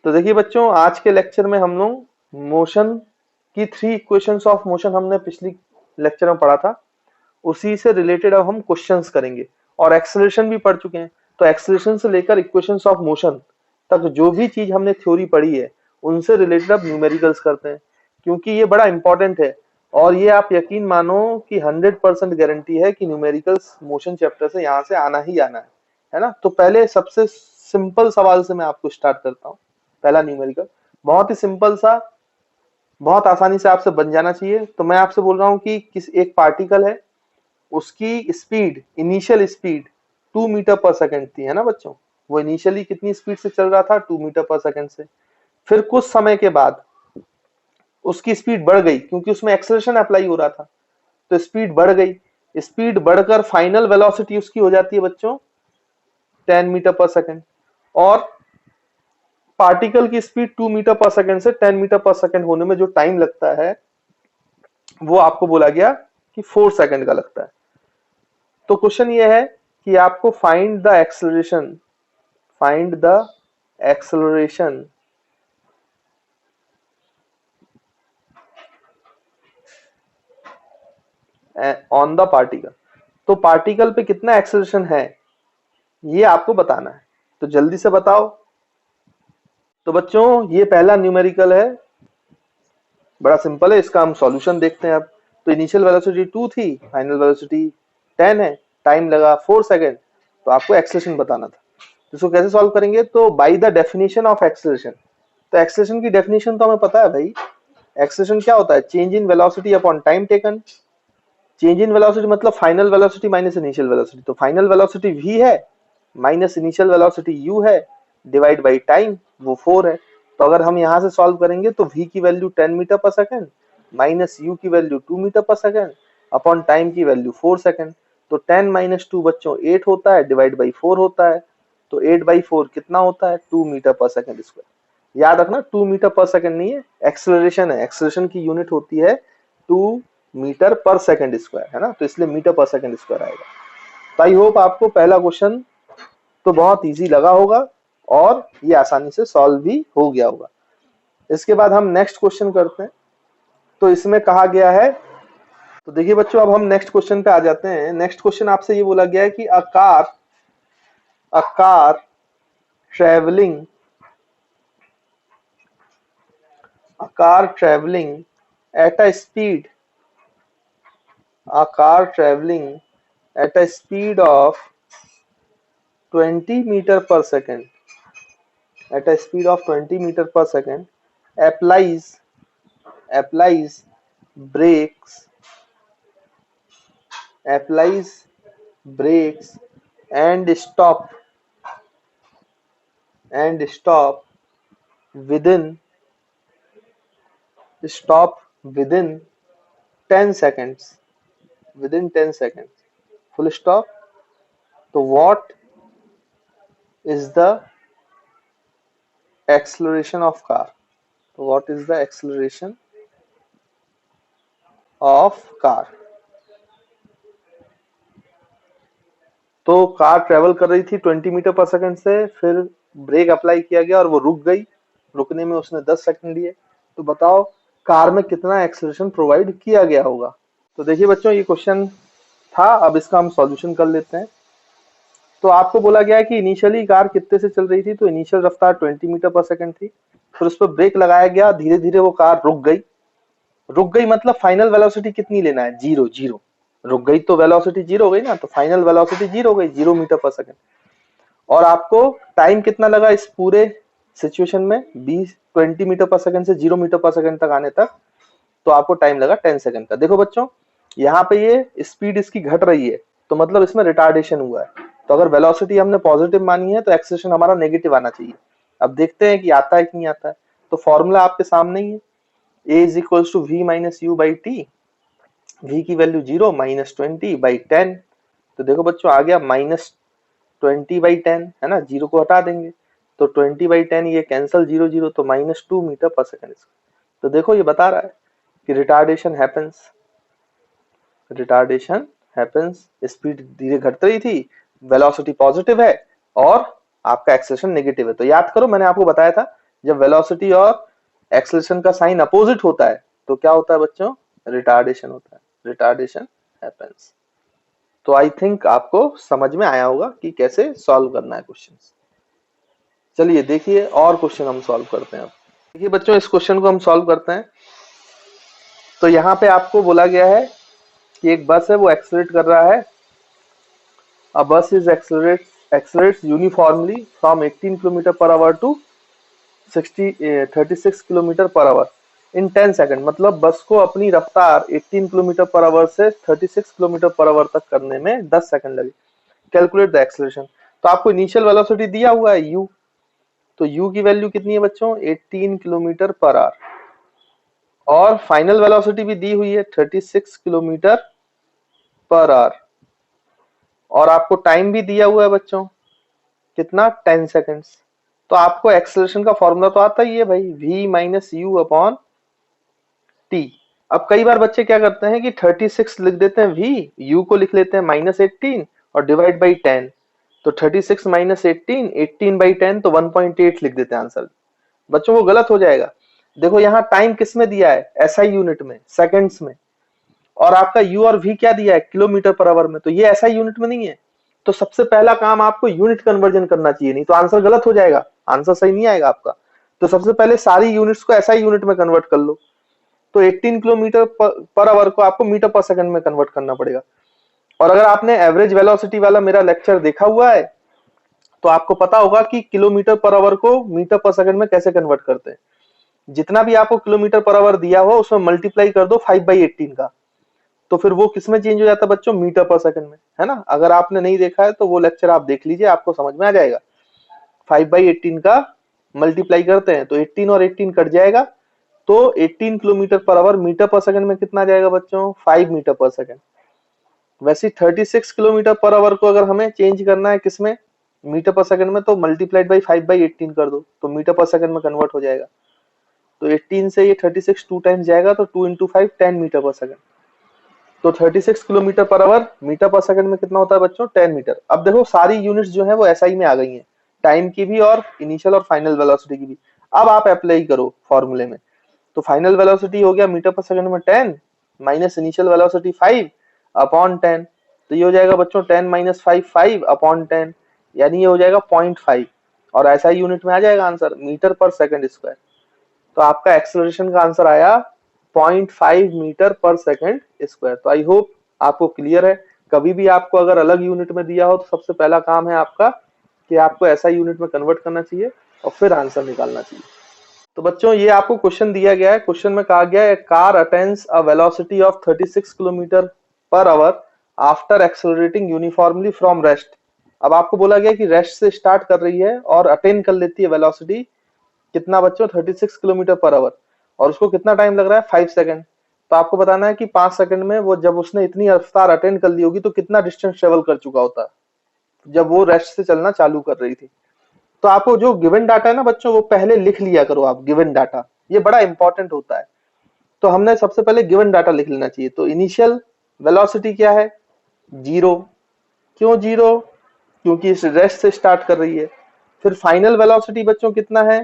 तो देखिए बच्चों, आज के लेक्चर में हम लोग मोशन की 3 इक्वेशंस ऑफ मोशन हमने पिछली लेक्चर में पढ़ा था, उसी से रिलेटेड अब हम क्वेश्चंस करेंगे। और एक्सेलरेशन भी पढ़ चुके हैं, तो एक्सेलरेशन से लेकर इक्वेशंस ऑफ मोशन तक जो भी चीज हमने थ्योरी पढ़ी है उनसे रिलेटेड अब न्यूमेरिकल्स करते हैं, क्योंकि ये बड़ा इंपॉर्टेंट है। और ये आप यकीन मानो कि 100% गारंटी है कि न्यूमेरिकल्स मोशन चैप्टर से यहाँ से आना ही आना है ना। तो पहले सबसे सिंपल सवाल से मैं आपको स्टार्ट करता हूँ। पहला न्यूमेरिकल बहुत ही सिंपल सा, बहुत आसानी से आपसे बन जाना चाहिए। तो मैं आपसे बोल रहा हूँ कि किस एक पार्टिकल है, उसकी speed, initial speed 2 metre per second थी, है ना बच्चों। वो इनिशियली कितनी स्पीड से चल रहा था, 2 मीटर पर सेकंड से। फिर कुछ समय के बाद उसकी स्पीड बढ़ गई, क्योंकि उसमें एक्सेलरेशन अप्लाई हो रहा था, तो स्पीड बढ़ गई। स्पीड बढ़कर फाइनल वेलोसिटी उसकी हो जाती है बच्चों 10 मीटर पर सेकंड। और पार्टिकल की स्पीड 2 मीटर पर सेकंड से 10 मीटर पर सेकंड होने में जो टाइम लगता है वो आपको बोला गया कि 4 सेकंड का लगता है। तो क्वेश्चन ये है कि आपको find the acceleration on the particle. तो पार्टिकल पे कितना एक्सेलरेशन है ये आपको बताना है, तो जल्दी से बताओ। तो बच्चों ये पहला न्यूमेरिकल है, बड़ा सिंपल है, इसका हम सॉल्यूशन देखते हैं अब। तो इनिशियल वेलोसिटी 2 थी, फाइनल वेलोसिटी 10 है, टाइम लगा 4 सेकंड, तो आपको एक्सेलरेशन बताना था। तो इसको कैसे सॉल्व करेंगे, तो by the definition of acceleration. तो एक्सेलरेशन की डेफिनेशन तो हमें पता है भाई। एक्सेलरेशन क्या होता है, change in velocity upon time taken. Change in velocity मतलब final velocity minus initial velocity. तो फाइनल वेलोसिटी v है माइनस इनिशियल वेलोसिटी u है, डिवाइड बाई टाइम, वो 4 है। तो अगर हम यहाँ से सॉल्व करेंगे तो v की value 10 metre per second minus u की value 2 metre per second upon time की वैल्यू 4 सेकंड। तो 10 माइनस 2 बच्चों 8 होता है, डिवाइड बाई 4 होता है। तो 8/4 कितना होता है, 2 मीटर पर सेकंड स्क्वायर। याद रखना 2 मीटर पर सेकंड नहीं है, एक्सेलरेशन है। एक्सेलरेशन की यूनिट होती है 2 मीटर पर सेकंड स्क्वायर, है ना, तो इसलिए मीटर पर सेकंड स्क्वायर आएगा। तो आई होप आपको पहला क्वेश्चन तो बहुत इजी लगा होगा और ये आसानी से सॉल्व भी हो गया होगा। इसके बाद हम नेक्स्ट क्वेश्चन करते हैं। तो इसमें कहा गया है, तो देखिए बच्चों अब हम नेक्स्ट क्वेश्चन पे आ जाते हैं। नेक्स्ट क्वेश्चन आपसे ये बोला गया है कि a car travelling at a speed of 20 meter per second applies brakes and stop within 10 seconds, full stop. तो what is the acceleration of car? तो what is the acceleration of car? तो car travel कर रही थी 20 metre per second से, फिर break apply किया गया और वो रुक गई। रुकने में उसने 10 सेकंड लिए। तो बताओ कार में कितना एक्सेलरेशन प्रोवाइड किया गया होगा। तो देखिए बच्चों ये क्वेश्चन था, अब इसका हम सॉल्यूशन कर लेते हैं। तो आपको बोला गया है कि इनिशियली कार कितने से चल रही थी, तो इनिशियल रफ्तार 20 मीटर पर सेकंड थी। फिर उस पर ब्रेक लगाया गया, धीरे धीरे वो कार रुक गई मतलब फाइनल वेलोसिटी कितनी लेना है, जीरो। रुक गई तो वेलोसिटी जीरो हो गई ना, तो फाइनल वेलोसिटी जीरो हो गई, 0 मीटर पर सेकंड। और आपको टाइम कितना लगा इस पूरे सिचुएशन में, 20 मीटर पर सेकंड से 0 मीटर पर सेकंड तक आने तक, तो आपको टाइम लगा 10 सेकंड का। देखो बच्चों यहाँ पे ये स्पीड इसकी घट रही है, तो मतलब इसमें रिटार्डेशन हुआ है। तो अगर वेलोसिटी हमने पॉजिटिव मानी है तो एक्सेलरेशन हमारा नेगेटिव आना चाहिए। अब देखते हैं कि आता है कि नहीं आता है। तो फॉर्मूला आपके सामने ही है, a is equals to v minus u by t। v की वैल्यू 0 माइनस 20/10। तो देखो बच्चों आ गया माइनस 20/10, है ना, 0 को हटा देंगे तो 20/10 ये कैंसल, 0 तो -2 मीटर पर सेकंड। तो देखो ये बता रहा है कि रिटार्डेशन हैपेंस, स्पीड धीरे घट रही थी, वेलोसिटी पॉजिटिव है और आपका एक्सेलरेशन नेगेटिव है। तो याद करो मैंने आपको बताया था जब वेलोसिटी और एक्सेलरेशन का साइन अपोजिट होता है तो क्या होता है बच्चों, रिटार्डेशन होता है, रिटार्डेशन हैपेंस। तो आई थिंक आपको समझ में आया होगा कि कैसे सॉल्व करना है क्वेश्चन। चलिए देखिए और क्वेश्चन हम सॉल्व करते हैं। अब देखिए बच्चों इस क्वेश्चन को हम सॉल्व करते हैं। तो यहाँ पे आपको बोला गया है कि एक बस है वो एक्सेलरेट कर रहा है। A bus is accelerates uniformly from 18 km per hour to 36 km per hour in 10 second. मतलब बस को अपनी रफ्तार 18 किलोमीटर पर आवर से 36 किलोमीटर पर आवर तक करने में 10 सेकंड लगे। Calculate the acceleration. तो आपको इनिशियल वेलोसिटी दिया हुआ है u, तो u की वैल्यू कितनी है बच्चों, 18 किलोमीटर पर आवर, और फाइनल वेलोसिटी भी दी हुई है 36 किलोमीटर पर आवर, और आपको टाइम भी दिया हुआ है बच्चों कितना, 10 सेकंड्स। तो आपको एक्सेलरेशन का फॉर्मूला तो आता ही है भाई, v minus you upon T. अब कई बार बच्चे क्या करते हैं कि 36 लिख देते हैं v, u को लिख लेते हैं माइनस 18 और डिवाइड बाई 10। तो 36 माइनस 18, 18 बाई 10 तो 1.8 लिख देते हैं आंसर। बच्चों वो गलत हो जाएगा। देखो यहाँ टाइम किस में दिया है, एसआई यूनिट में, सेकंड्स में, और आपका u और v क्या दिया है, किलोमीटर पर आवर में, तो ये एसआई यूनिट में नहीं है। तो सबसे पहला काम आपको यूनिट कन्वर्जन करना चाहिए, नहीं तो आंसर गलत हो जाएगा, आंसर सही नहीं आएगा आपका। तो सबसे पहले सारी यूनिट्स को एसआई यूनिट में कन्वर्ट कर लो। तो 18 किलोमीटर पर आवर को आपको मीटर पर सेकंड में कन्वर्ट करना पड़ेगा। और अगर आपने एवरेज वेलोसिटी वाला मेरा लेक्चर देखा हुआ है तो आपको पता होगा कि किलोमीटर पर आवर को मीटर पर सेकंड में कैसे कन्वर्ट करते हैं। जितना भी आपको किलोमीटर पर आवर दिया हो उसमें मल्टीप्लाई कर दो 5/18 का, तो फिर वो किसमें चेंज हो जाता है बच्चों, मीटर पर सेकंड में, है ना। अगर आपने नहीं देखा है तो वो लेक्चर आप देख लीजिए, आपको समझ में आ जाएगा। 5/18 का मल्टीप्लाई करते हैं तो 18 और 18 कट जाएगा, तो 18 kilometre per hour meter per second में कितना जाएगा बच्चों, 5 मीटर पर सेकंड। वैसे 36 किलोमीटर पर आवर को अगर हमें चेंज करना है किसमें, मीटर पर सेकंड में, तो मल्टीप्लाइड बाई 5/18 कर दो तो मीटर पर सेकंड में कन्वर्ट हो जाएगा। तो 18 से ये 36 टू टाइम्स जाएगा, तो 2 इंटू 5 10 मीटर पर सेकंड। तो 36 kilometre per hour meter per second में कितना होता है बच्चों, 10 मीटर। अब देखो सारी यूनिट्स जो है वो एसआई में आ गई हैं, टाइम की भी और इनिशियल और फाइनल वेलोसिटी की भी। अब आप अप्लाई करो फॉर्मूले में। तो फाइनल वेलोसिटी हो गया मीटर पर सेकंड में 10 माइनस इनिशियल वेलोसिटी 5 अपॉन 10। तो ये हो जाएगा बच्चों 10 माइनस 5 5 अपॉन 10, यानी ये हो जाएगा 0.5, और एसआई यूनिट में आ जाएगा answer metre per second square. तो आपका एक्सेलरेशन का आंसर आया 0.5 मीटर पर सेकंड स्क्वायर। तो आई होप आपको क्लियर है। कभी भी आपको अगर अलग यूनिट में दिया हो तो सबसे पहला काम है आपका कि आपको ऐसा यूनिट में कन्वर्ट करना चाहिए और फिर आंसर निकालना चाहिए। तो बच्चों ये आपको क्वेश्चन दिया गया है। क्वेश्चन में कहा गया है car attains a velocity of 36 kilometre per hour after accelerating uniformly from rest. अब आपको बोला गया कि रेस्ट से स्टार्ट कर रही है और अटेन कर लेती है वेलोसिटी कितना बच्चों, 36 किलोमीटर पर आवर, और उसको कितना टाइम लग रहा है, 5 सेकंड। तो आपको बताना है कि 5 सेकंड में वो जब उसने इतनी रफ्तार अटेंड कर ली होगी तो कितना डिस्टेंस ट्रेवल कर चुका होता जब वो रेस्ट से चलना चालू कर रही थी। तो आपको जो गिवन डाटा है ना बच्चों वो पहले लिख लिया करो आप, गिवन डाटा ये बड़ा इंपॉर्टेंट होता है। तो हमने सबसे पहले गिवन डाटा लिख लेना चाहिए। तो इनिशियल वेलोसिटी क्या है, 0। क्यों 0, क्योंकि इस रेस्ट से स्टार्ट कर रही है। फिर फाइनल वेलोसिटी बच्चों कितना है,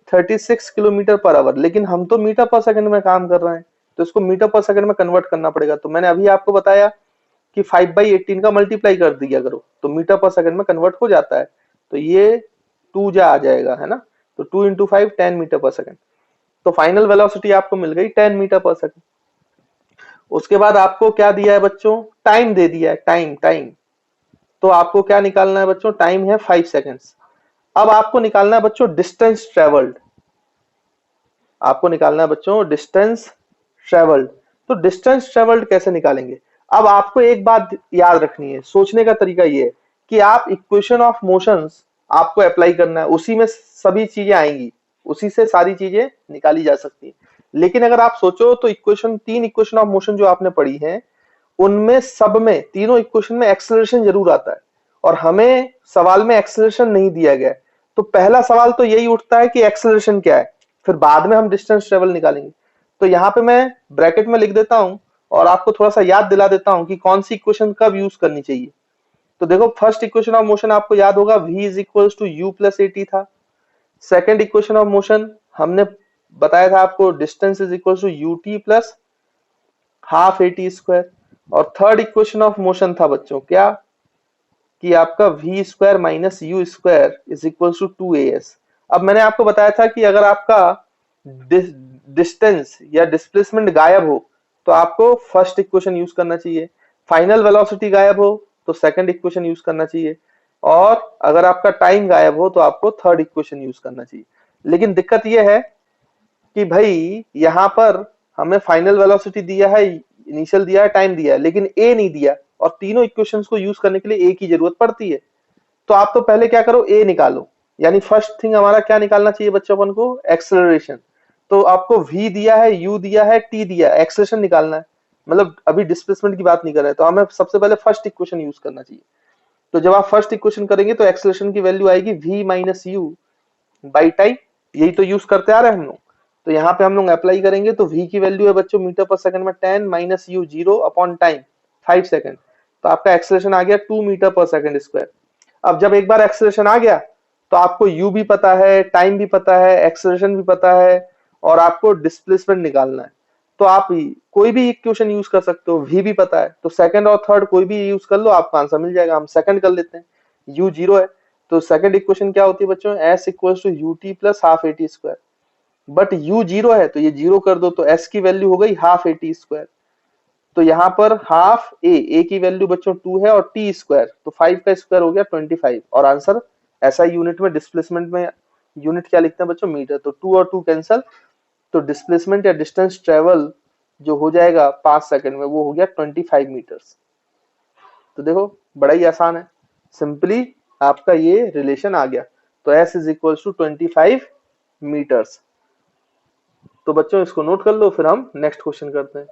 36 किलोमीटर पर आवर, लेकिन हम तो मीटर पर सेकंड में काम कर रहे हैं तो इसको मीटर पर सेकंड में कन्वर्ट करना पड़ेगा। तो मैंने अभी आपको बताया कि 5/18 का मल्टीप्लाई कर दिया करो तो मीटर पर सेकंड में कन्वर्ट हो जाता है। तो ये 2 जा आ जाएगा, है ना। तो 2 इंटू 5 10 मीटर पर सेकंड। तो फाइनल वेलोसिटी आपको मिल गई 10 मीटर पर सेकंड। उसके बाद आपको क्या दिया है बच्चों, टाइम दे दिया है, टाइम। तो आपको क्या निकालना है बच्चों, टाइम है 5 सेकंड्स। अब आपको निकालना है बच्चों डिस्टेंस ट्रेवल्ड। आपको निकालना है बच्चों डिस्टेंस ट्रेवल्ड। तो डिस्टेंस ट्रेवल्ड कैसे निकालेंगे, अब आपको एक बात याद रखनी है, सोचने का तरीका ये है कि आप इक्वेशन ऑफ मोशंस आपको अप्लाई करना है, उसी में सभी चीजें आएंगी, उसी से सारी चीजें निकाली जा सकती है। लेकिन अगर आप सोचो तो इक्वेशन, 3 इक्वेशन ऑफ मोशन जो आपने पढ़ी है उनमें सब में, तीनों इक्वेशन में एक्सेलरेशन जरूर आता है, और हमें सवाल में एक्सेलरेशन नहीं दिया गया है। तो पहला सवाल तो यही उठता है कि एक्सेलरेशन क्या है, फिर बाद में हम डिस्टेंस ट्रेवल निकालेंगे। तो यहाँ पे मैं ब्रैकेट में लिख देता हूं और आपको थोड़ा सा याद दिला देता हूं कि कौन सी इक्वेशन कब यूज करनी चाहिए। तो देखो फर्स्ट इक्वेशन ऑफ मोशन आपको याद होगा v is equal to u plus a t था। सेकंड इक्वेशन ऑफ मोशन हमने बताया था आपको, distance is equal to u t plus half a t square. और थर्ड इक्वेशन ऑफ मोशन था बच्चों क्या, कि आपका v square minus u square is equal to 2as। अब मैंने आपको बताया था कि अगर आपका डिस्टेंस या डिस्प्लेसमेंट गायब हो तो आपको फर्स्ट इक्वेशन यूज करना चाहिए, फाइनल वेलोसिटी गायब हो तो सेकंड इक्वेशन यूज करना चाहिए, और अगर आपका टाइम गायब हो तो आपको थर्ड इक्वेशन यूज करना चाहिए। लेकिन दिक्कत यह है कि भाई यहाँ पर हमें फाइनल वेलोसिटी दिया है, इनिशियल दिया है, टाइम दिया है, लेकिन ए नहीं दिया, और तीनों इक्वेशंस को यूज करने के लिए ए की जरूरत पड़ती है। तो आप तो पहले क्या करो, ए निकालो। यानी फर्स्ट थिंग हमारा क्या निकालना चाहिए बच्चों अपन को, एक्सेलरेशन। तो आपको v दिया है, u दिया है, t दिया है, एक्सेलरेशन निकालना है। मतलब अभी डिस्प्लेसमेंट की बात नहीं कर रहे, तो हमें सबसे पहले फर्स्ट इक्वेशन यूज करना चाहिए। तो जब आप फर्स्ट इक्वेशन करेंगे तो एक्सेलरेशन की वैल्यू आएगी v minus you by time. यही तो यूज करते आ रहे हैं हम लोग। तो यहाँ पे हम लोग अप्लाई करेंगे तो v की वैल्यू है बच्चों मीटर पर सेकंड में 10 minus you 0 upon time 5 second. तो आपका एक्सेलरेशन आ गया 2 मीटर पर सेकंड स्क्वायर। अब जब एक बार एक्सेलरेशन आ गया तो आपको u भी पता है, टाइम भी पता है, एक्सेलरेशन भी पता है, और आपको डिस्प्लेसमेंट निकालना है। तो आप कोई भी इक्वेशन यूज कर सकते हो, v भी पता है तो सेकंड और थर्ड कोई भी यूज कर लो, आपका आंसर मिल जाएगा। हम सेकंड कर लेते हैं, u 0 है तो सेकंड इक्वेशन क्या होती है बच्चों, s equals to u t plus half a t square. But u 0 है तो ये 0 कर दो तो s की वैल्यू हो गई हाफ ए टी स्क्वायर। तो यहाँ पर हाफ ए की वैल्यू बच्चों 2 है, और टी स्क्वायर तो 5 का स्क्वायर हो गया 25। और आंसर ऐसा यूनिट में, डिस्प्लेसमेंट में यूनिट क्या लिखते हैं बच्चों, मीटर। तो 2 और 2 कैंसल, तो डिस्प्लेसमेंट या डिस्टेंस ट्रेवल जो हो जाएगा 5 सेकंड में वो हो गया 25 मीटर्स। तो देखो बड़ा ही आसान है, सिंपली आपका ये रिलेशन आ गया। तो s is equal to 25 metres. तो बच्चों इसको नोट कर लो, फिर हम नेक्स्ट क्वेश्चन करते हैं।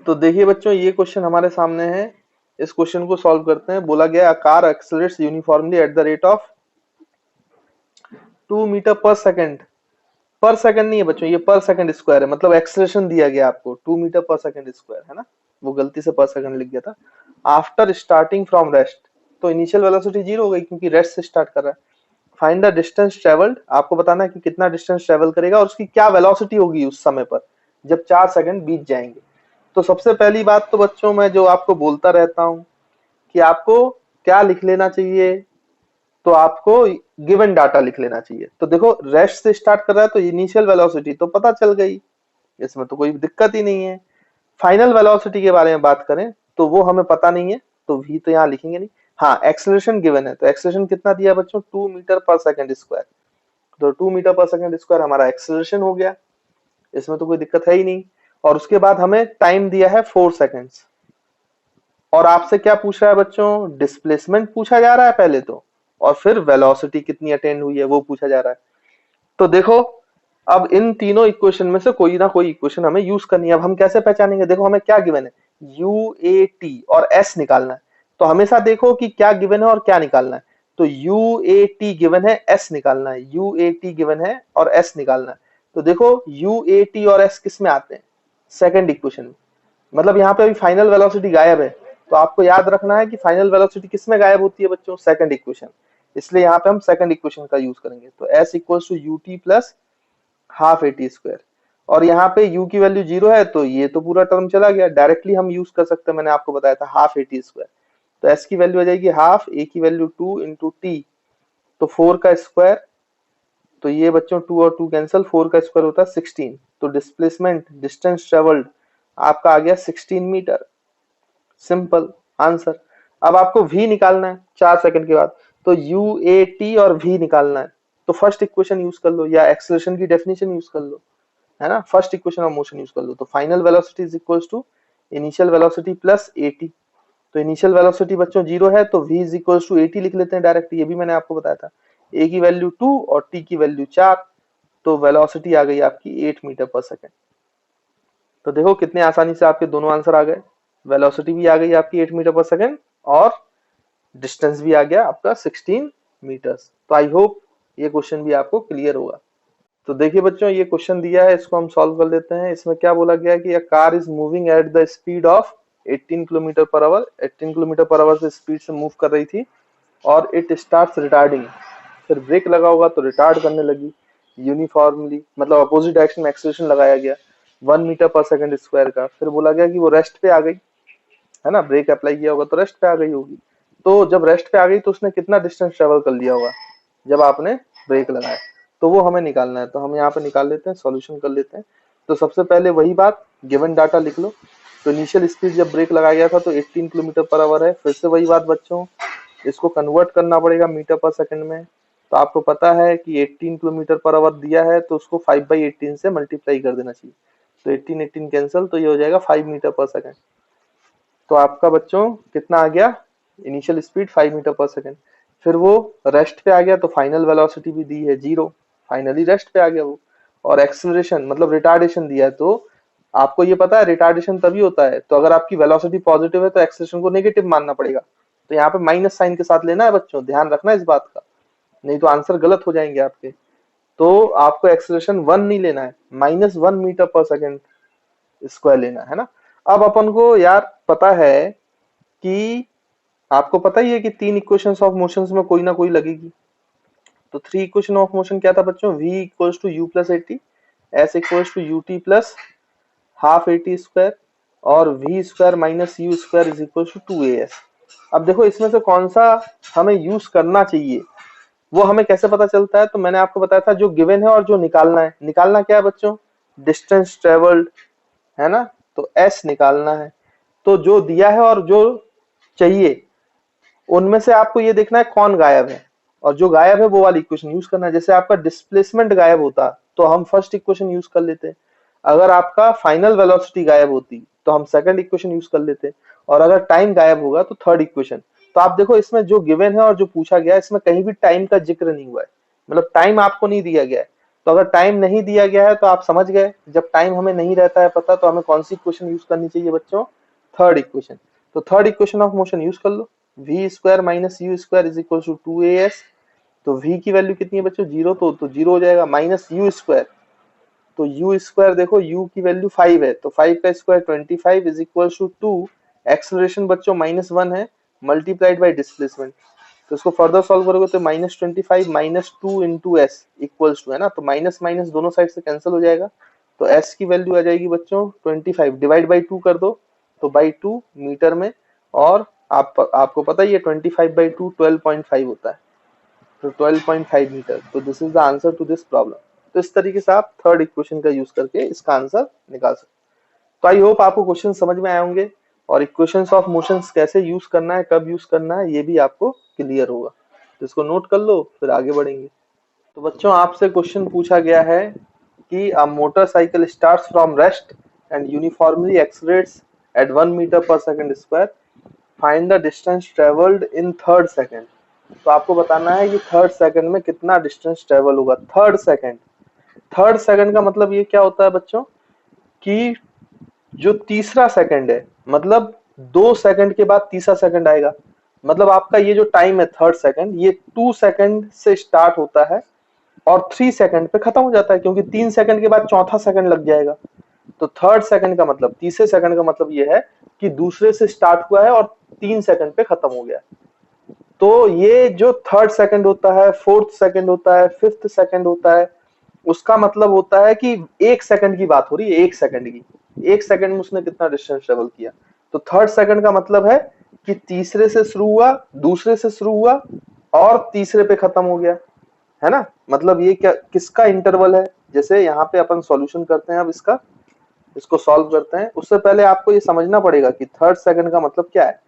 तो देखिए बच्चों ये क्वेश्चन हमारे सामने है, इस क्वेश्चन को सॉल्व करते हैं। बोला गया car accelerates uniformly at the rate of 2 metre per second नहीं है बच्चों, ये पर सेकंड स्क्वायर है, मतलब एक्सेलरेशन दिया गया आपको 2 मीटर पर सेकंड स्क्वायर है ना, वो गलती से पर सेकंड लिख गया था। आफ्टर स्टार्टिंग फ्रॉम रेस्ट, तो इनिशियल वेलोसिटी 0 हो गई क्योंकि रेस्ट से स्टार्ट कर रहा है। फाइंड द डिस्टेंस ट्रेवल्ड, आपको बताना है कि कितना डिस्टेंस ट्रेवल करेगा और उसकी क्या वेलोसिटी होगी उस समय पर जब 4 सेकंड बीत जाएंगे। तो सबसे पहली बात तो बच्चों मैं जो आपको बोलता रहता हूं कि आपको क्या लिख लेना चाहिए, तो आपको गिवन डाटा लिख लेना चाहिए। तो देखो रेस्ट से स्टार्ट कर रहा है तो इनिशियल वेलोसिटी तो पता चल गई, इसमें तो कोई दिक्कत ही नहीं है। फाइनल वेलोसिटी के बारे में बात करें तो वो हमें पता नहीं है, तो v तो यहाँ लिखेंगे नहीं। हाँ एक्सेलरेशन गिवन है, तो एक्सेलरेशन कितना दिया बच्चों, 2 मीटर पर सेकंड स्क्वायर। तो 2 मीटर पर सेकंड स्क्वायर हमारा एक्सेलरेशन हो गया, इसमें तो कोई दिक्कत है ही नहीं। और उसके बाद हमें टाइम दिया है 4 सेकंड्स, और आपसे क्या पूछ रहा है बच्चों, डिस्प्लेसमेंट पूछा जा रहा है पहले तो, और फिर वेलोसिटी कितनी अटेंड हुई है वो पूछा जा रहा है। तो देखो अब इन तीनों इक्वेशन में से कोई ना कोई इक्वेशन हमें यूज करनी है। अब हम कैसे पहचानेंगे, देखो हमें क्या गिवन है, यू ए टी और एस निकालना है। तो हमेशा देखो कि क्या गिवन है और क्या निकालना है। तो यू ए टी गिवन है, एस निकालना है, यू ए टी गिवन है और एस निकालना है। तो देखो यू ए टी और एस किस में आते हैं, सेकंड इक्वेशन में। मतलब यहाँ पे अभी फाइनल वेलोसिटी गायब है, तो आपको याद रखना है कि फाइनल वेलोसिटी किस में गायब होती है बच्चों, सेकंड इक्वेशन। इसलिए यहाँ पे हम सेकंड इक्वेशन का यूज करेंगे। तो s equals to u t plus half a t square, और यहाँ पे u की वैल्यू 0 है तो ये तो पूरा टर्म चला गया, डायरेक्टली हम यूज कर सकते हैं, मैंने आपको बताया था हाफ ए टी स्क्वायर। तो s की वैल्यू आ जाएगी हाफ, a की वैल्यू 2 इंटू टी, तो 4 का स्क्वायर, तो ये बच्चों 2 और 2 कैंसिल, 4 का स्क्वायर होता है 16। तो डिस्प्लेसमेंट डिस्टेंस ट्रेवल्ड आपका आ गया 16 मीटर, सिंपल आंसर। अब आपको v निकालना है 4 सेकंड के बाद, तो u a t और v निकालना है। तो फर्स्ट इक्वेशन यूज कर लो या एक्सेलरेशन की डेफिनेशन यूज कर लो, है ना, first equation of motion use कर लो। तो final velocity is equals to initial velocity plus at। तो इनिशियल वेलोसिटी बच्चों 0 है तो v is equals to at लिख लेते हैं डायरेक्ट, ये भी मैंने आपको बताया था। a की वैल्यू 2 और t की वैल्यू 4, तो वेलोसिटी आ गई आपकी 8 मीटर पर सेकंड। तो देखो कितने आसानी से आपके दोनों आंसर आ गए, वेलोसिटी भी आ गई आपकी 8 मीटर पर सेकंड और डिस्टेंस भी आ गया आपका 16 मीटर्स। तो आई होप ये क्वेश्चन भी आपको क्लियर होगा। तो देखिए बच्चों ये क्वेश्चन दिया है, इसको हम सॉल्व कर लेते हैं। इसमें क्या बोला गया है कि a car is moving at the speed of 18 kilometre per hour, 18 kilometre per hour से स्पीड से मूव कर रही थी, और इट स्टार्ट्स रिटार्डिंग, फिर ब्रेक लगा होगा तो रिटार्ड करने लगी। यूनिफॉर्मली मतलब अपोजिट डायरेक्शन में एक्सेलरेशन लगाया गया 1 मीटर पर सेकंड स्क्वायर का, फिर बोला गया कि वो रेस्ट पे आ गई, है ना, ब्रेक अप्लाई किया होगा तो रेस्ट पे आ गई होगी। तो जब रेस्ट पे आ गई तो उसने कितना डिस्टेंस ट्रेवल कर लिया होगा जब आपने ब्रेक लगाया, तो वो हमें निकालना है। तो हम यहाँ पे निकाल लेते हैं, सॉल्यूशन कर लेते हैं। तो सबसे पहले वही बात, गिवन डाटा लिख लो। तो इनिशियल स्पीड जब ब्रेक लगाया गया था तो 18 किलोमीटर पर आवर है। फिर से वही बात बच्चों, इसको कन्वर्ट करना पड़ेगा मीटर पर सेकंड में। तो आपको पता है कि 18 किलोमीटर पर आवर दिया है तो उसको 5/18 से मल्टीप्लाई कर देना चाहिए। तो 18 18 कैंसिल, तो ये हो जाएगा 5 मीटर पर सेकंड। तो आपका बच्चों कितना आ गया, initial speed 5 metre per second. फिर वो रेस्ट पे आ गया तो फाइनल वेलोसिटी भी दी है 0, फाइनली रेस्ट पे आ गया वो। और एक्सेलरेशन मतलब रिटार्डेशन दिया है, तो आपको ये पता है रिटार्डेशन तभी होता है, तो अगर आपकी वेलोसिटी पॉजिटिव है तो एक्सेलरेशन को नेगेटिव मानना पड़ेगा। तो यहाँ पे माइनस साइन के साथ लेना है बच्चों, ध्यान रखना इस बात का, नहीं तो आंसर गलत हो जाएंगे आपके। तो आपको एक्सेलरेशन 1 नहीं लेना है, -1 मीटर पर सेकंड स्क्वायर लेना है ना। अब अपन को यार पता है कि आपको पता ही है कि 3 इक्वेशंस ऑफ मोशंस में कोई ना कोई लगेगी। तो 3 इक्वेशन ऑफ मोशन क्या था बच्चों, v equals to u plus a t, s equals to ut plus half a t square, और v square minus u square is equals to 2as। अब देखो इसमें से कौन सा हमें यूज करना चाहिए वो हमें कैसे पता चलता है, तो मैंने आपको बताया था जो गिवन है और जो निकालना है। निकालना क्या है बच्चों, डिस्टेंस ट्रेवल्ड, है ना, तो s निकालना है। तो जो दिया है और जो चाहिए उनमें से आपको ये देखना है कौन गायब है, और जो गायब है वो वाली इक्वेशन यूज करना है। जैसे आपका डिस्प्लेसमेंट गायब होता तो हम फर्स्ट इक्वेशन यूज कर लेते, अगर आपका फाइनल वेलोसिटी गायब होती तो हम सेकंड इक्वेशन यूज कर लेते, और अगर टाइम गायब होगा तो थर्ड इक्वेशन। तो आप देखो इसमें जो गिवन है और जो पूछा गया है इसमें कहीं भी टाइम का जिक्र नहीं हुआ है, मतलब टाइम आपको नहीं दिया गया है। तो अगर टाइम नहीं दिया गया है तो आप समझ गए, जब टाइम हमें नहीं रहता है पता तो हमें कौन सी इक्वेशन यूज करनी चाहिए बच्चों, थर्ड इक्वेशन। तो third equation of motion use कर लो, v square minus u square is equal to 2as। तो v की वैल्यू कितनी है बच्चों, 0, तो 0 हो जाएगा, माइनस यू स्क्वायर, तो यू स्क्वायर देखो u की वैल्यू 5 है तो 5 का square 25 is equal to 2। Acceleration बच्चों -1 है मल्टीप्लाइड बाय डिस्प्लेसमेंट, तो इसको फर्दर सॉल्व करोगे तो -25 minus 2 into S equals to, है ना, तो माइनस माइनस दोनों साइड से कैंसिल हो जाएगा। तो s की वैल्यू आ जाएगी बच्चों 25, डिवाइड बाई 2 कर दो तो बाई 2 मीटर में, और आपको पता ही है 25/2 12.5 होता है, तो 12.5 मीटर। तो this is the answer to this problem. तो इस तरीके से आप थर्ड इक्वेशन का यूज करके इसका आंसर निकाल सकते। तो आई होप आपको क्वेश्चन समझ में आए होंगे, और इक्वेशंस ऑफ मोशंस कैसे यूज करना है, कब यूज करना है, ये भी आपको क्लियर होगा। तो इसको नोट कर लो, फिर आगे बढ़ेंगे। तो बच्चों आपसे क्वेश्चन पूछा गया है कि a motorcycle starts from rest and uniformly accelerates at 1 metre per second square, find the distance travelled in third second. तो आपको बताना है कि थर्ड सेकंड में कितना डिस्टेंस ट्रेवल होगा। थर्ड सेकंड, थर्ड सेकंड का मतलब ये क्या होता है बच्चों कि जो तीसरा सेकंड है, मतलब 2 सेकंड के बाद तीसरा सेकंड आएगा, मतलब आपका ये जो टाइम है थर्ड सेकंड, ये 2 सेकंड से स्टार्ट होता है और 3 सेकंड पे खत्म हो जाता है, क्योंकि 3 सेकंड के बाद चौथा सेकंड लग जाएगा। तो थर्ड सेकंड का मतलब, तीसरे सेकंड का मतलब ये है कि दूसरे से स्टार्ट हुआ है और 3 सेकंड पे खत्म हो गया। तो ये जो थर्ड सेकंड होता है, फोर्थ सेकंड होता है, फिफ्थ सेकंड होता है, उसका मतलब होता है कि 1 सेकंड की बात हो रही है, 1 सेकंड की, 1 सेकंड में उसने कितना डिस्टेंस ट्रेवल किया। तो थर्ड सेकंड का मतलब है कि तीसरे से शुरू हुआ, दूसरे से शुरू हुआ और तीसरे पे खत्म हो गया, है ना। मतलब ये क्या किसका इंटरवल है, जैसे यहाँ पे अपन सॉल्यूशन करते हैं, अब इसको सॉल्व करते हैं। उससे पहले आपको ये समझना पड़ेगा कि थर्ड सेकंड का मतलब क्या है।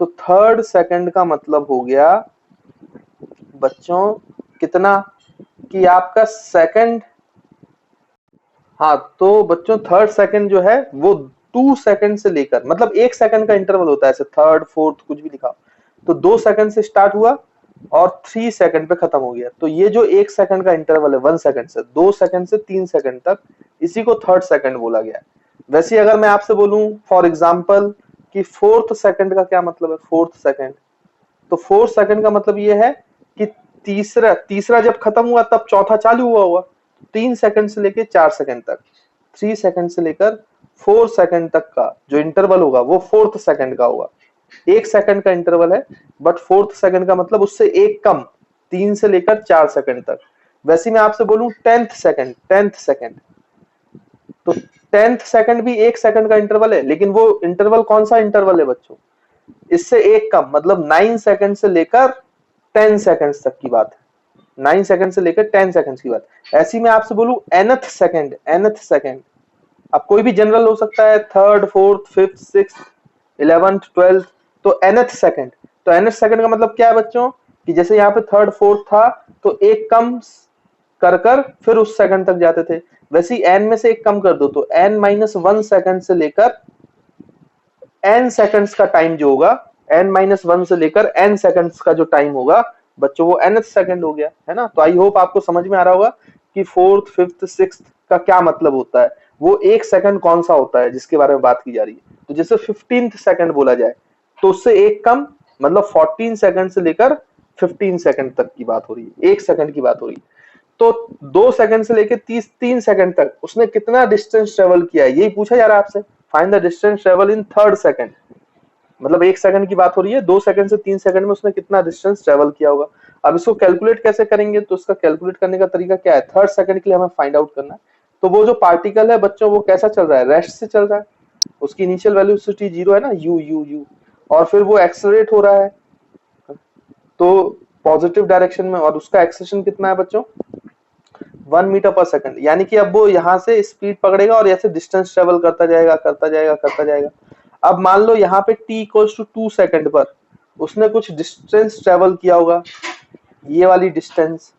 तो थर्ड सेकंड का मतलब हो गया बच्चों कितना, कि आपका सेकंड, हाँ तो बच्चों थर्ड सेकंड जो है वो 2 सेकंड से लेकर, मतलब 1 सेकंड का इंटरवल होता है, ऐसे थर्ड फोर्थ कुछ भी लिखा, तो 2 सेकंड से स्टार्ट हुआ और 3 सेकंड पे खत्म हो गया। तो ये जो 1 सेकंड का इंटरवल है 1 सेकंड से 2 सेकंड से 3 सेकंड तक, इसी को थर्ड सेकंड बोला गया है। वैसे अगर मैं आपसे बोलूं फॉर एग्जांपल कि फोर्थ सेकंड का क्या मतलब है, फोर्थ सेकंड, तो फोर्थ सेकंड का मतलब ये है कि तीसरा तीसरा जब खत्म हुआ तब चौथा चालू हुआ हुआ, 3 सेकंड से लेकर 4 सेकंड तक, 3 सेकंड से लेकर 4 सेकंड तक का जो इंटरवल होगा वो फोर्थ सेकंड का होगा। 1 सेकंड का इंटरवल है, बट फोर्थ सेकंड का मतलब उससे एक कम, 3 से लेकर 4 सेकंड तक। वैसे मैं आपसे बोलूं 10th सेकंड, तो 10th सेकंड भी 1 सेकंड का इंटरवल है, लेकिन वो इंटरवल कौन सा इंटरवल है बच्चों, इससे एक कम, मतलब 9 सेकंड से लेकर 10 सेकंड तक की बात है। 9 सेकंड से लेकर 10 सेकंड की बात। ऐसी मैं आपसे बोलूं nth सेकंड, अब कोई भी जनरल हो सकता है, third, fourth, fifth, six, 11th, 12th, तो nth सेकंड। तो nth सेकंड का मतलब क्या है बच्चों, कि जैसे यहाँ पे थर्ड फोर्थ था, तो एक कम कर कर फिर उस सेकंड तक जाते थे, वैसे ही n में से एक कम कर दो तो n-1 सेकंड से लेकर n सेकंड्स का टाइम जो होगा, n-1 से लेकर n सेकंड्स का जो टाइम होगा बच्चों, वो nth सेकंड हो गया, है ना। तो आई होप आपको समझ में आ रहा होगा कि फोर्थ, फिफ्थ, सिक्स्थ का क्या मतलब होता है, वो एक सेकंड कौन सा होता है जिसके बारे में बात की जा रही है। तो जैसे 15th सेकंड बोला जाए, तो उससे एक कम, मतलब 14 सेकंड से लेकर 15 सेकंड तक की बात हो रही है, एक सेकंड की बात हो रही है। तो 2 सेकंड से लेकर 3 सेकंड तक उसने कितना डिस्टेंस ट्रेवल किया है, यही पूछा जा रहा है आपसे। Find the distance travel in third second, मतलब एक सेकंड की बात हो रही है, 2 सेकंड से 3 सेकंड में उसने कितना डिस्टेंस ट्रेवल किया होगा। अब इसको कैलकुलेट कैसे करेंगे, तो इसका कैलकुलेट करने का तरीका क्या है, थर्ड सेकंड के लिए हमें फाइंड आउट करना है। तो वो जो पार्टिकल है बच्चों, वो कैसा चल रहा है, रेस्ट से चल रहा है, उसकी इनिशियल वेलोसिटी 0 है ना, यू यू यू, और फिर वो एक्सेलरेट हो रहा है तो पॉजिटिव डायरेक्शन में, और उसका एक्सेलेरेशन कितना है बच्चों, 1 मीटर पर सेकंड, यानी कि अब वो यहाँ से स्पीड पकड़ेगा और ऐसे डिस्टेंस ट्रेवल करता जाएगा करता जाएगा करता जाएगा। अब मान लो यहाँ पे t इक्वल्स टू 2 सेकंड पर उसने कुछ डिस्टेंस ट्रेवल किया होगा, ये वाली डिस्टेंस,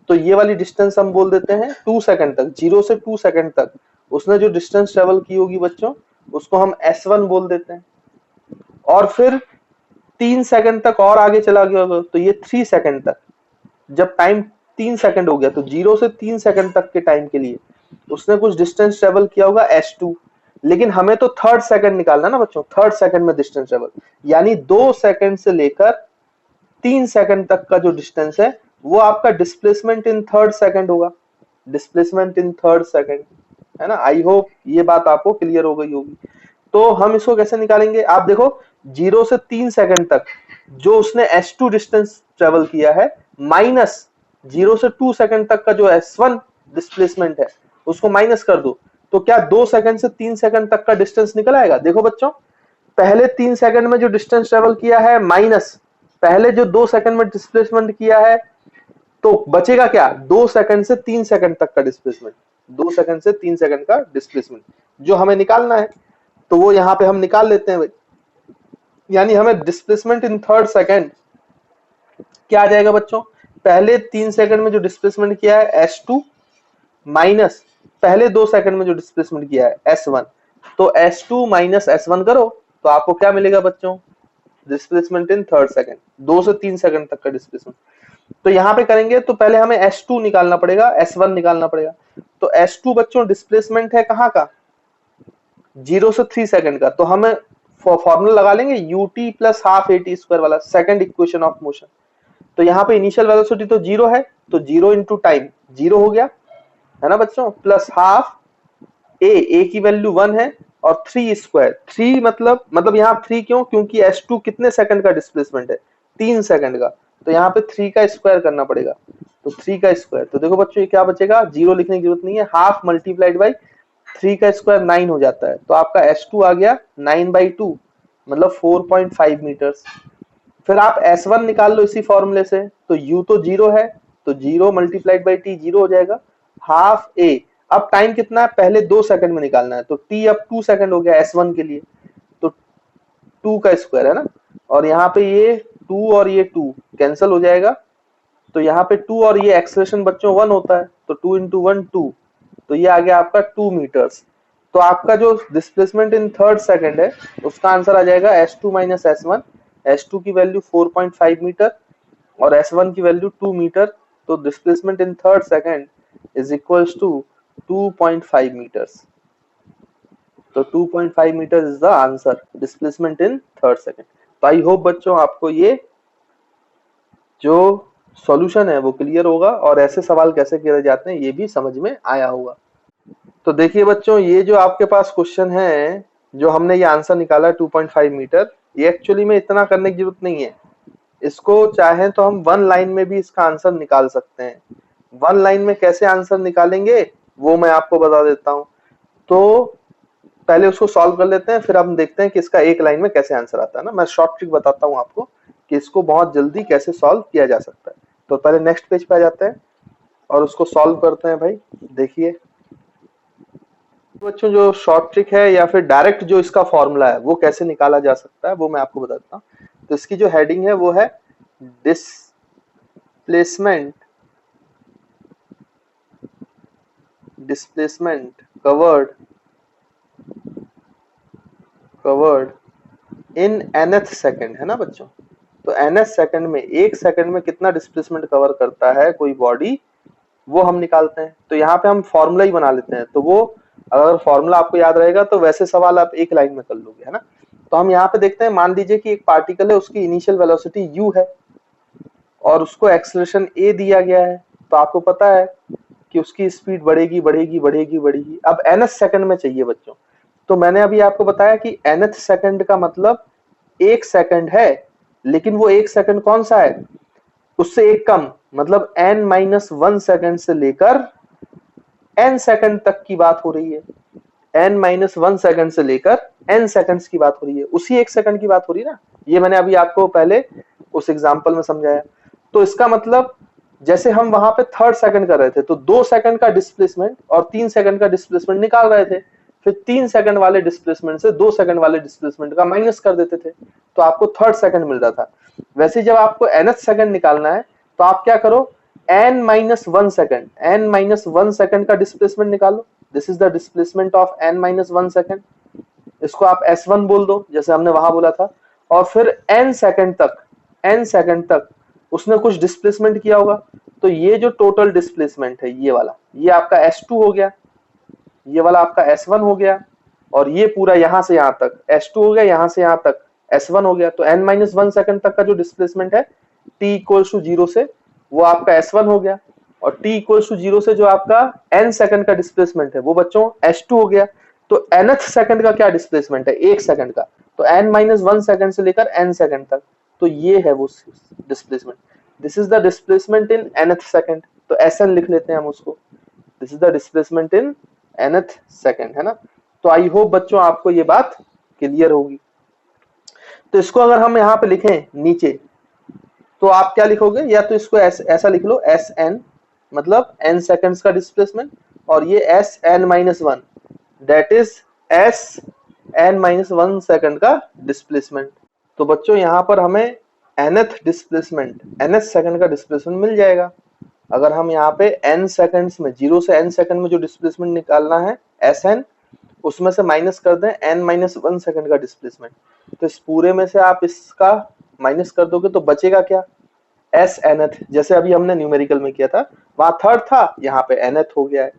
तो ये वाली डिस्टेंस हम बोल देते हैं 2 सेकंड तक, 0 से 2 सेकंड तक उसने जो डिस्टेंस ट्रेवल की होगी बच्चों, उसको हम S1 बोल देते हैं। और फिर 3 सेकंड तक और आगे चला गया होगा, तो ये 3 सेकंड तक, जब टाइम 3 सेकंड हो गया, तो 0 से 3 सेकंड तक के टाइम के लिए उसने कुछ डिस्टेंस ट्रेवल किया होगा S2। लेकिन हमें तो थर्ड सेकंड निकालना ना बच्चों, थर्ड सेकंड में डिस्टेंस ट्रेवल, यानी 2 सेकंड से लेकर 3 सेकंड तक का जो डिस्टेंस है, वो आपका डिस्प्लेसमेंट इन थर्ड सेकंड होगा, डिस्प्लेसमेंट इन थर्ड सेकंड, है ना। आई होप ये बात आपको क्लियर हो गई होगी। तो हम इसको कैसे निकालेंगे, आप देखो 0 से 3 सेकंड तक जो उसने S2 डिस्टेंस ट्रेवल किया है, माइनस 0 से 2 सेकंड तक का जो S1 डिस्प्लेसमेंट है, उसको माइनस कर दो, तो क्या 2 सेकंड से 3 सेकंड तक का डिस्टेंस निकल आएगा। देखो बच्चों, पहले 3 सेकंड में जो डिस्टेंस ट्रेवल किया है, माइनस पहले जो 2 सेकंड में डिस्प्लेसमेंट किया है, तो बचेगा क्या, 2 सेकंड से 3 सेकंड तक का डिस्प्लेसमेंट, 2 सेकंड से 3 सेकंड का डिस्प्लेसमेंट जो हमें निकालना है, तो वो यहाँ पे हम निकाल लेते हैं भाई। यानी हमें डिस्प्लेसमेंट इन थर्ड सेकंड क्या आ जाएगा बच्चों, पहले 3 सेकंड में जो डिस्प्लेसमेंट किया है S2, माइनस पहले 2 सेकंड में जो डिस्प्लेसमेंट किया है S1, तो S2 माइनस S1 करो, तो आपको क्या मिलेगा बच्चों, डिस्प्लेसमेंट इन थर्ड सेकंड, 2 से 3 सेकंड तक का डिस्प्लेसमेंट। तो यहाँ पे करेंगे तो पहले हमें S2 निकालना पड़ेगा, S1 निकालना पड़ेगा। तो S2 बच्चों डिस्प्लेसमेंट है कहाँ का, 0 से 3 सेकंड का, तो हमें फॉर्मूला लगा लेंगे ut plus half at square वाला, सेकंड इक्वेशन ऑफ मोशन। तो यहाँ पे इनिशियल वेलोसिटी तो 0 है, तो 0 इंटू टाइम 0 हो गया, है ना बच्चों, प्लस हाफ a की वैल्यू 1 है, और 3 स्क्वायर, 3 मतलब यहाँ 3 क्यों, क्योंकि S2 कितने सेकंड का डिस्प्लेसमेंट है, 3 सेकंड का, तो यहाँ पे 3 का स्क्वायर करना पड़ेगा, तो 3 का स्क्वायर, तो देखो बच्चों ये क्या बचेगा, 0 लिखने की जरूरत नहीं है, हाफ मल्टीप्लाइड बाई 3 का स्क्वायर 9 हो जाता है, तो आपका S2 आ गया 9/2, मतलब 4.5 मीटर्स। फिर आप S1 निकाल लो इसी फॉर्मूले से, तो U तो 0 है, तो 0 मल्टीप्लाइड बाई t 0 हो जाएगा, हाफ a। अब टाइम कितना है, पहले 2 सेकंड में निकालना है, तो t अब 2 सेकंड हो गया S1 के लिए, तो 2 का स्क्वायर है ना, और यहाँ पे ये 2 और ये 2 कैंसिल हो जाएगा, तो यहाँ पे 2 और ये एक्सेलरेशन बच्चों 1 होता है, तो 2 इंटू 1 2, तो ये आ गया आपका 2 मीटर्स। तो आपका जो डिस्प्लेसमेंट इन थर्ड सेकंड है, उसका आंसर आ जाएगा S2 माइनस S1, S2 की वैल्यू 4.5 मीटर और S1 की वैल्यू 2 मीटर, तो displacement in third second is equals to 2.5 metres. तो 2.5 metre is the answer, displacement in third second. तो आई होप बच्चों आपको ये जो सॉल्यूशन है वो क्लियर होगा, और ऐसे सवाल कैसे किए जाते हैं ये भी समझ में आया होगा। तो देखिए बच्चों, ये जो आपके पास क्वेश्चन है, जो हमने ये आंसर निकाला 2.5 मीटर, ये एक्चुअली में इतना करने की जरूरत नहीं है, इसको चाहे तो हम 1 लाइन में भी इसका आंसर निकाल सकते हैं। वन लाइन में कैसे आंसर निकालेंगे वो मैं आपको बता देता हूं। तो पहले उसको सॉल्व कर लेते हैं, फिर हम देखते हैं कि इसका एक लाइन में कैसे आंसर आता है ना। मैं शॉर्ट ट्रिक बताता हूं आपको कि इसको बहुत जल्दी कैसे सॉल्व किया जा सकता है। तो पहले नेक्स्ट पेज पे आ जाते हैं और उसको सॉल्व करते हैं भाई। देखिए बच्चों, जो शॉर्ट ट्रिक है या फिर डायरेक्ट जो इसका फॉर्मूला है वो कैसे निकाला जा सकता है वो मैं आपको बताता हूँ। तो इसकी जो हेडिंग है वो है displacement displacement covered in nth second, है ना बच्चों। तो nth सेकंड में, एक सेकंड में कितना डिस्प्लेसमेंट कवर करता है कोई बॉडी, वो हम निकालते हैं। तो यहाँ पे हम फॉर्मूला ही बना लेते हैं। तो वो अगर फॉर्मूला आपको याद रहेगा तो वैसे सवाल आप एक लाइन में कर लोगे, है ना। तो हम यहाँ पे देखते हैं, मान लीजिए कि एक पार्टिकल है, उसकी इनिशियल वेलोसिटी u है और उसको एक्सेलरेशन a दिया गया है। तो आपको पता है कि उसकी स्पीड बढ़ेगी बढ़ेगी बढ़ेगी बढ़ेगी। अब nth सेकंड में चाहिए बच्चों। तो मैंने अभी आपको बताया कि nth सेकंड का मतलब एक सेकंड है, लेकिन वो एक सेकंड कौन सा है, उससे एक कम, मतलब n-1 सेकंड से लेकर n सेकंड तक की बात हो रही है। n-1 सेकंड से लेकर n सेकंड्स की बात हो रही है, उसी एक सेकंड की बात हो रही है ना। ये मैंने अभी आपको पहले उस एग्जांपल में समझाया। तो इसका मतलब जैसे हम वहां पे थर्ड सेकंड कर रहे थे तो 2 सेकंड का डिस्प्लेसमेंट और 3 सेकंड का डिस्प्लेसमेंट निकाल रहे थे, फिर 3 सेकंड वाले डिस्प्लेसमेंट से 2 सेकंड वाले डिस्प्लेसमेंट का माइनस कर देते थे, तो आपको थर्ड सेकंड मिल रहा था। वैसे जब आपको nth सेकंड निकालना है तो आप क्या करो, n-1 सेकंड, n-1 सेकंड का डिस्प्लेसमेंट निकालो। This is the displacement of n-1 second. इसको आप s1 बोल दो जैसे हमने वहां बोला था। और फिर n सेकंड तक उसने कुछ डिस्प्लेसमेंट किया होगा। तो ये जो टोटल डिस्प्लेसमेंट है ये वाला, ये आपका s2 हो गया, ये वाला आपका s1 हो गया, और ये पूरा यहां से यहां तक s2 हो गया, यहां से यहां तक s1 हो गया। तो n-1 सेकंड तक का जो डिस्प्लेसमेंट है t इक्वल्स टू 0 से, वो आपका s1 हो गया। और t इक्वल्स टू 0 से जो आपका n सेकंड का डिस्प्लेसमेंट है वो बच्चों s2 हो गया। तो nth सेकंड का क्या डिस्प्लेसमेंट है, एक सेकंड का। तो n-1 सेकंड से लेकर n सेकंड तक, तो ये है वो displacement. This is the displacement in nth second. तो sn लिख लेते हैं हम उसको। This is the displacement in nth second, है ना। तो आई होप बच्चों आपको ये बात क्लियर होगी। तो इसको अगर हम यहाँ पे लिखें नीचे, तो आप क्या लिखोगे, या तो इसको ऐसा लिख लो Sn, मतलब n सेकंड्स का डिस्प्लेसमेंट, और ये Sn-1, that is Sn-1 second का डिस्प्लेसमेंट। तो बच्चों यहाँ पर हमें nth डिस्प्लेसमेंट, nth सेकंड का डिस्प्लेसमेंट मिल जाएगा। अगर हम यहाँ पे n सेकंड्स में, 0 से n सेकंड में जो डिस्प्लेसमेंट निकालना है Sn, उसमें से माइनस कर दें n-1 सेकंड का डिस्प्लेसमेंट, तो इस पूरे में से आप इसका माइनस कर दोगे तो बचेगा क्या, एस nth। जैसे अभी हमने न्यूमेरिकल में किया था, वहां थर्ड था, यहाँ पे nth हो गया है।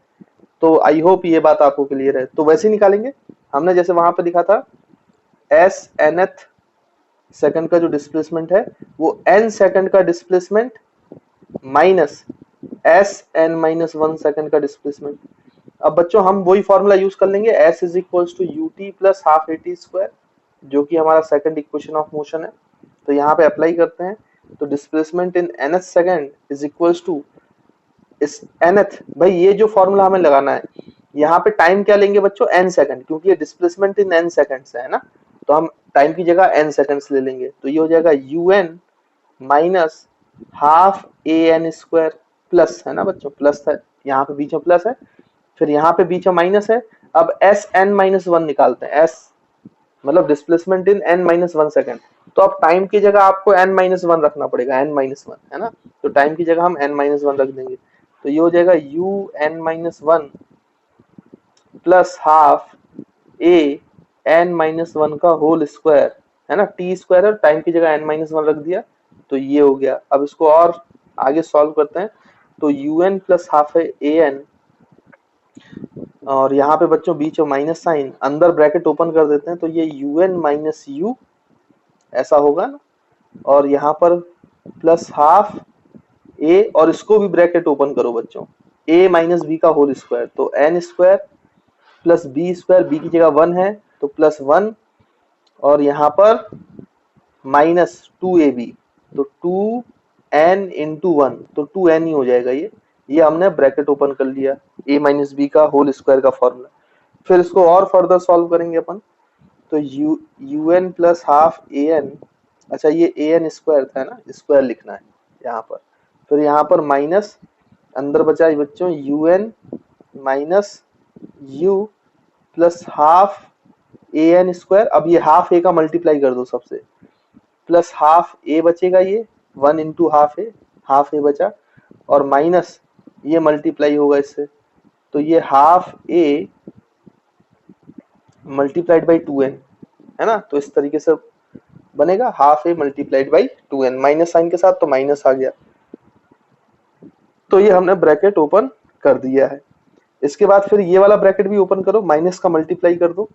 तो आई होप ये बात आपको क्लियर है। तो वैसे ही निकालेंगे हमने, जैसे वहां पे लिखा था एस nth सेकंड का जो डिस्प्लेसमेंट है वो n सेकंड का डिस्प्लेसमेंट माइनस Sn-1 सेकंड का डिस्प्लेसमेंट। अब बच्चों हम वही फॉर्मूला यूज कर लेंगे, s is equals to ut plus half at square, जो कि हमारा सेकंड इक्वेशन ऑफ मोशन है। तो यहाँ पे अप्लाई करते हैं। तो displacement in nth second is equals to इस nth, भाई ये जो फॉर्मूला हमें लगाना है, यहाँ पे टाइम क्या लेंगे बच्चों, n सेकंड, क्योंकि ये डिस्प्लेसमेंट इन n सेकंड्स है ना। तो हम टाइम की जगह n सेकंड्स ले लेंगे। तो ये हो जाएगा un minus half an square, plus है ना बच्चों, प्लस है यहाँ पे बीच में, प्लस है, फिर यहाँ पे बीच में माइनस है। अब Sn-1 निकालते हैं, s मतलब डिस्प्लेसमेंट इन n-1 सेकंड। तो अब टाइम की जगह आपको n-1 रखना पड़ेगा, n-1 है ना। तो टाइम की जगह हम n-1 रख देंगे। तो ये हो जाएगा un-1 plus half a n-1 का होल स्क्वायर, है ना, t स्क्वायर है, टाइम की जगह n-1 रख दिया। तो ये हो गया। अब इसको और आगे सॉल्व करते हैं। तो un प्लस हाफ है an, और यहाँ पे बच्चों बीच में माइनस साइन, अंदर ब्रैकेट ओपन कर देते हैं, तो ये un माइनस यू ऐसा होगा ना, और यहाँ पर प्लस हाफ a, और इसको भी ब्रैकेट ओपन करो बच्चों, a माइनस बी का होल स्क्वायर, तो n square plus B square, B की जगह 1 है तो प्लस 1, और यहाँ पर माइनस 2ab, तो 2n इंटू 1, तो 2n ही हो जाएगा ये। ये हमने ब्रैकेट ओपन कर लिया, a माइनस बी का होल स्क्वायर का फॉर्मूला। फिर इसको और फर्दर सॉल्व करेंगे अपन, तो u n plus half a n, अच्छा ये ए एन स्क्वायर था ना, स्क्वायर लिखना है यहाँ पर। फिर यहाँ पर माइनस, अंदर बचा है बच्चों u n minus u plus half a n square. अब ये हाफ ए का मल्टीप्लाई कर दो सबसे, प्लस हाफ ए बचेगा, ये 1 इंटू हाफ ए बचा, और माइनस ये मल्टीप्लाई होगा इससे, तो ये half a multiplied by 2n है ना। तो इस तरीके से बनेगा half a multiplied by 2n, minus sign के साथ, तो माइनस आ गया। तो ये हमने ब्रैकेट ओपन कर दिया है। इसके बाद फिर ये वाला ब्रैकेट भी ओपन करो, माइनस का मल्टीप्लाई कर दो,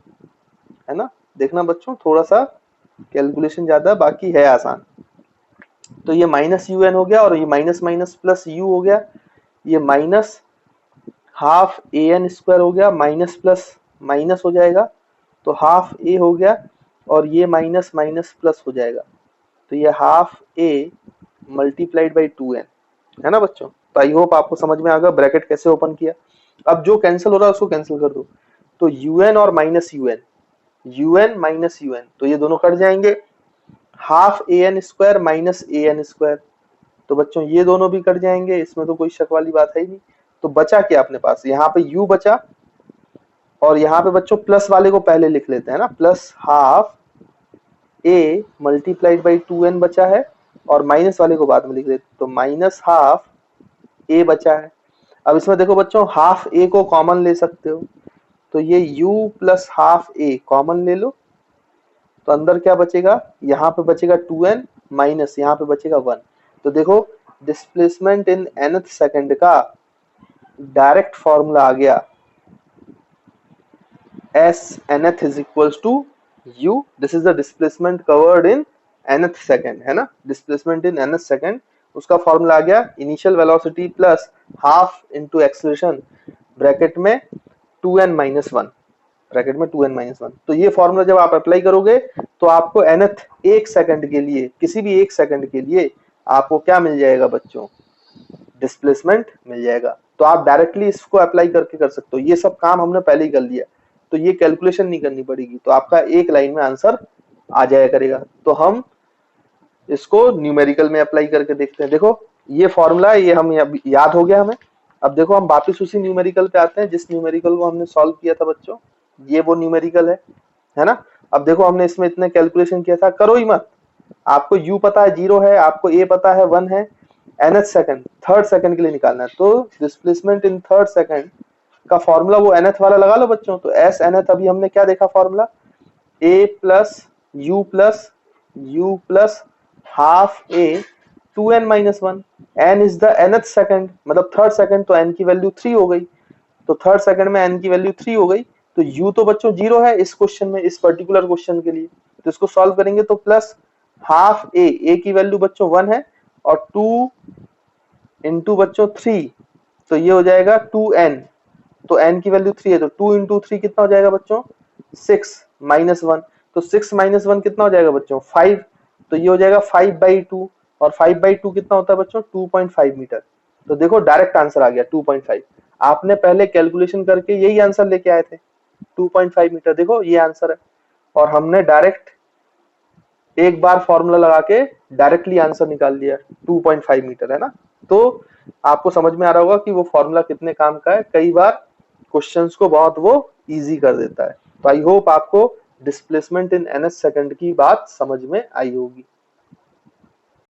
है ना। देखना बच्चों थोड़ा सा कैलकुलेशन ज्यादा, बाकी है आसान। तो ये माइनस यू एन हो गया, और ये माइनस माइनस प्लस यू हो गया, ये minus half a n square हो गया, माइनस प्लस माइनस हो जाएगा, तो हाफ ए हो गया, और ये माइनस माइनस प्लस हो जाएगा, तो ये half a multiplied by 2n, है ना बच्चों। तो आई होप आपको समझ में आ गया ब्रैकेट कैसे ओपन किया। अब जो कैंसिल हो रहा है उसको कैंसिल कर दो, तो un और माइनस un माइनस un, तो ये दोनों कट जाएंगे, half a n square minus A n square, तो बच्चों ये दोनों भी कट जाएंगे, इसमें तो कोई शक वाली बात है ही नहीं। तो बचा क्या अपने पास, यहाँ पे u बचा, और यहाँ पे बच्चों प्लस वाले को पहले लिख लेते हैं ना, plus half a multiplied by 2n बचा है, और माइनस वाले को बाद में लिख देते, तो माइनस हाफ a बचा है। अब इसमें देखो बच्चों हाफ a को कॉमन ले सकते हो, तो ये u plus half a common ले लो, तो अंदर क्या बचेगा, यहाँ पे बचेगा 2n माइनस यहाँ पे बचेगा 1। तो देखो डिस्प्लेसमेंट इन nth सेकंड का डायरेक्ट फॉर्मूला आ गया, s nth is equals to u, this is the displacement covered in nth second, है ना। डिस्प्लेसमेंट इन nth सेकंड, उसका फॉर्मूला आ गया initial velocity plus half into acceleration bracket में 2n minus 1, bracket में 2n minus 1। तो ये formula जब आप अप्लाई करोगे तो आपको nth एक सेकंड के लिए, किसी भी एक सेकंड के लिए आपको क्या मिल जाएगा बच्चों, डिस्प्लेसमेंट मिल जाएगा। तो आप डायरेक्टली इसको अप्लाई करके कर सकते हो, ये सब काम हमने पहले ही कर लिया, तो ये कैलकुलेशन नहीं करनी पड़ेगी, तो आपका एक लाइन में आंसर आ जाया करेगा। तो हम इसको न्यूमेरिकल में अप्लाई करके देखते हैं। देखो ये फॉर्मूला, ये हम याद हो गया हमें। अब देखो हम वापस उसी न्यूमेरिकल पे आते हैं जिस न्यूमेरिकल को हमने सॉल्व किया था बच्चों, ये वो न्यूमेरिकल है ना। अब देखो हमने इसमें इतने कैलकुलेशन किया था, करो ही मत, आपको u पता है 0 है, आपको a पता है 1 है, nth सेकंड थर्ड सेकंड के लिए निकालना है, तो डिस्प्लेसमेंट इन थर्ड सेकंड का फॉर्मूला वो nth वाला लगा लो बच्चों। तो s nth अभी हमने क्या देखा formula, a plus u plus half a 2n minus 1, n is the nth second, मतलब थर्ड सेकंड, तो n की वैल्यू 3 हो गई, तो थर्ड सेकंड में n की वैल्यू 3 हो गई, तो u तो बच्चों 0 है इस क्वेश्चन में, इस पर्टिकुलर क्वेश्चन के लिए। तो इसको सॉल्व करेंगे तो प्लस हाफ a की वैल्यू बच्चों 1 है, और 2 इंटू बच्चों 3, तो ये हो जाएगा 2n, तो n की वैल्यू 3 है, तो 2 इंटू 3 कितना हो जाएगा बच्चों 6 माइनस 1, तो 6 माइनस 1 कितना हो जाएगा बच्चों 5, तो ये हो जाएगा 5/2, और 5/2 कितना होता है बच्चों 2.5 मीटर। तो देखो डायरेक्ट आंसर आ गया 2.5, आपने पहले कैलकुलेशन करके यही आंसर लेके आए थे 2.5 मीटर, देखो ये आंसर है, और हमने डायरेक्ट एक बार फॉर्मूला लगा के डायरेक्टली आंसर निकाल लिया 2.5 मीटर, है ना। तो आपको समझ में आ रहा होगा कि वो फॉर्मूला कितने काम का है, कई बार क्वेश्चंस को बहुत वो इजी कर देता है। तो आई होप आपको डिस्प्लेसमेंट इन nth सेकंड की बात समझ में आई होगी।